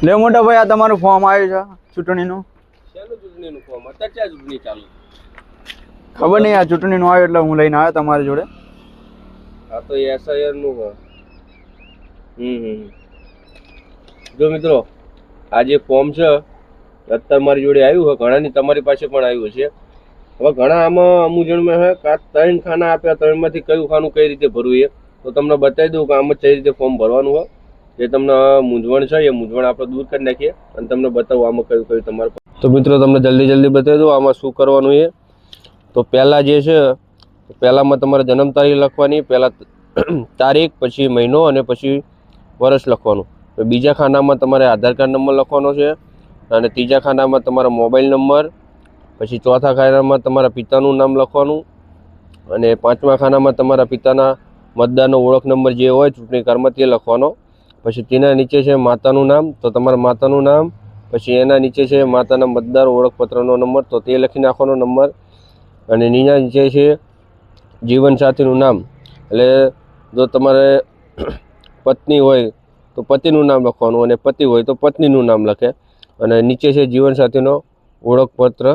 લે મોટા ભાઈ આ તમારું ફોર્મ આવ્યું છે ચૂંટણીનું. શેનું ચૂંટણીનું ફોર્મ? અત્યારે ક્યાં ચૂંટણી ચાલુ? ખબર નહીં, આ ચૂંટણીનું આવ્યું એટલે હું લઈને આવ્યો તમારી જોડે. આ તો SIR નું છે. જો મિત્રો, આ જે ફોર્મ છે અત્યારે મારી જોડે આવ્યું છે, ઘણાની તમારી પાસે પણ આવ્યું છે. હવે ઘણા આમાં અમુક જણમાં છે કે 3 ખાના આપ્યા, 3માંથી કયું ખાનું કઈ રીતે ભરવું એ તો તમને બતાવી દઉં કે આમાં કઈ રીતે ફોર્મ ભરવાનું હોય. જે તમને મૂંઝવણ છે એ મૂંઝવણ આપણે દૂર કરી નાખીએ અને તમને બતાવું આમાં કયું કયું તમારે. તો મિત્રો તમને જલ્દી બતાવી દઉં આમાં શું કરવાનું એ. તો પહેલાં જે છે, પહેલાંમાં તમારે જન્મ તારીખ લખવાની, પહેલાં તારીખ, પછી મહિનો અને પછી વર્ષ લખવાનું. તો બીજા ખાનામાં તમારે આધાર કાર્ડ નંબર લખવાનો છે અને ત્રીજા ખાનામાં તમારો મોબાઈલ નંબર, પછી ચોથા ખાનામાં તમારા પિતાનું નામ લખવાનું અને પાંચમા ખાનામાં તમારા પિતાના મતદારનો ઓળખ નંબર જે હોય ચૂંટણી કાર્ડમાં તે લખવાનો. પછી તેના નીચે છે માતાનું નામ, તો તમારા માતાનું નામ, પછી એના નીચે છે માતાના મતદાર ઓળખપત્રનો નંબર, તો તે લખી નાખવાનો નંબર. અને એના નીચે છે જીવનસાથીનું નામ, એટલે જો તમારે પત્ની હોય તો પતિનું નામ લખવાનું અને પતિ હોય તો પત્નીનું નામ લખે. અને નીચે છે જીવનસાથીનો ઓળખપત્ર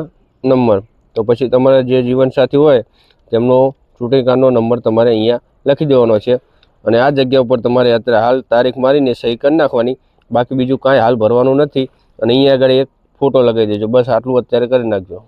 નંબર. તો પછી તમારે જે જીવનસાથી હોય તેમનો ચૂંટણી કાર્ડનો નંબર તમારે અહીંયા લખી દેવાનો છે અને આ જગ્યા ઉપર તમારે અત્યારે હાલ તારીખ મારીને સહી કરી નાખવાની. બાકી બીજું કાંઈ હાલ ભરવાનું નથી અને અહીંયા આગળ એક ફોટો લગાવી દેજો. બસ આટલું અત્યારે કરી નાખજો.